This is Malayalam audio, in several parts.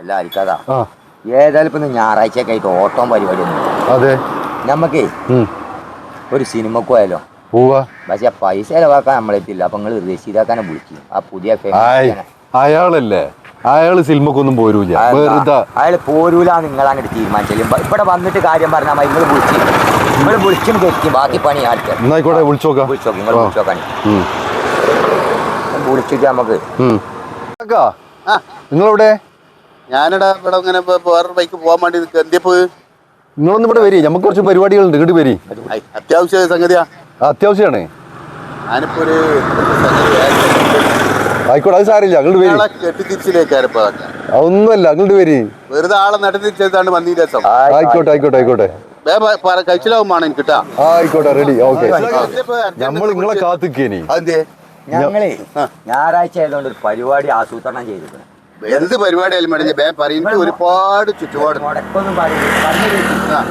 അല്ല അരിക്കാതാ ഏതായാലും ഇപ്പൊ ഞായറാഴ്ച ഒക്കെ ആയിട്ട് ഓട്ടം പരിപാടി ഒന്നും അതെ നമ്മക്കേ ഒരു സിനിമക്ക് പോയാലോ പോവാ പക്ഷെ പൈസ ചെലവാക്കാൻ നമ്മളെത്തില്ല അപ്പൊ നിങ്ങൾ റഷീദാക്കാനെ വിളിക്കും ആ പുതിയ അയാളല്ലേ അയാള് സിനിമക്കൊന്നും പോരൂല അയാള് പോരൂല നിങ്ങൾ അങ്ങോട്ട് തീരുമാനിച്ചാലും ഇവിടെ വന്നിട്ട് കാര്യം പറഞ്ഞാൽ നിങ്ങൾ വിളിച്ചും തെറ്റും ബാക്കി പണി ആയിക്കോട്ടെ വിളിച്ചോക്കാം നിങ്ങൾ വിളിച്ചോക്കാണ് വിളിച്ചിട്ട് നമുക്ക് നിങ്ങളെവിടെ ഞാനിടാ ഇവിടെ ഇങ്ങനെ വേറൊരു ബൈക്ക് പോകാൻ വേണ്ടി എന്തിയപ്പോ നിങ്ങളൊന്നും ഇവിടെ വരി നമുക്ക് കുറച്ച് പരിപാടികളുണ്ട് ഇങ്ങോട്ട് വരി അത്യാവശ്യ സംഗതിയാ അത്യാവശ്യമാണ് ഞാനിപ്പോ ഒരു ആയിക്കോട്ടെ അത് സാരില്ല അങ്ങോട്ട് വരി കെട്ടിത്തിരിച്ചിലേക്കാരിപ്പോ അതൊന്നുമല്ല അങ്ങോട്ട് വരി വെറുതെ ആളെ നടുത്തിരിച്ചാണ് വന്നീ രസം ആയിക്കോട്ടെ ആയിക്കോട്ടെ ആയിക്കോട്ടെ കഴിച്ചിലാവുമാണ് എനിക്കിട്ടാ ആയിക്കോട്ടെ റെഡി ഓക്കെ നമ്മൾ നിങ്ങളെ കാത്തിക്കേനി അതെ ഞങ്ങളെ ഞായറാഴ്ച ആയതുകൊണ്ട് ഒരു പരിപാടി ആസൂത്രണം ചെയ്തിട്ടുണ്ട് എന്ത് പരിപാടിയായാലും മേടിച്ച് പറയുന്നത് ഒരുപാട് ചുറ്റുപാട് മുടക്കൊന്നും പറഞ്ഞു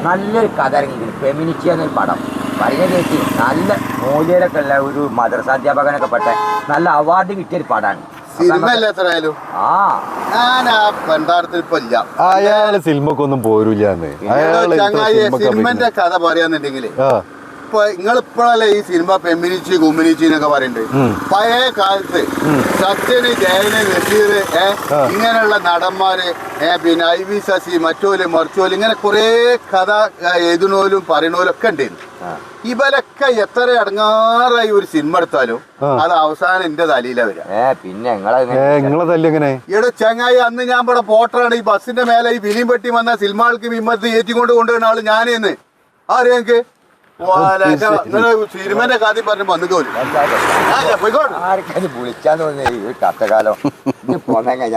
നല്ലൊരു കഥ ഇറങ്ങി ഫെമിനിറ്റി എന്നൊരു പടം പറഞ്ഞ കേട്ടി നല്ല മൂല്യരൊക്കെ ഉള്ള ഒരു മദ്രസാധ്യാപകനൊക്കെ പെട്ട നല്ല അവാർഡ് കിട്ടിയൊരു പടമാണ് സിനിമ അല്ലാത്തരായാലും ഞാൻ ആ പണ്ടാരത്തിൽ ഇപ്പൊ ഇല്ല അയാള് സിനിമക്കൊന്നും പോരൂലെന്ന് സിനിമന്റെ കഥ പറയാന്നുണ്ടെങ്കില് ഇപ്പൊ നിങ്ങളിപ്പോഴല്ലേ ഈ സിനിമ ഫെമിനിച്ചി കുമ്മിനിച്ചി എന്നൊക്കെ പറയുന്നുണ്ട് പഴയ കാലത്ത് സത്യന് ജയന് നസീർ ഇങ്ങനെയുള്ള നടന്മാര് പിന്നെ ഐ വി ശശി മറ്റോല് മറിച്ചോല് ഇങ്ങനെ കുറെ കഥ എഴുതുന്നോലും പറയണോലും ഒക്കെ ഉണ്ടായിരുന്നു ഇവരൊക്കെ എത്ര അടങ്ങാറായി ഒരു സിനിമ എടുത്താലും അത് അവസാനം എന്റെ തലയില വരിക പിന്നെ ഇവിടെ ചങ്ങായി അന്ന് ഞാൻ ഇവിടെ പോട്ടറാണ് ഈ ബസ്സിന്റെ മേലെ ഈ വിലിയും പെട്ടി വന്ന സിനിമകൾക്ക് വിമർത്തി ഏറ്റിക്കൊണ്ട് കൊണ്ടുവരുന്ന ആള് ഞാനേന്ന് ആരെയൊക്കെ സിനിമന്റെ കാര്യം പറഞ്ഞു വന്നു വിളിച്ചാന്ന് തോന്നി കഷ്ടകാലം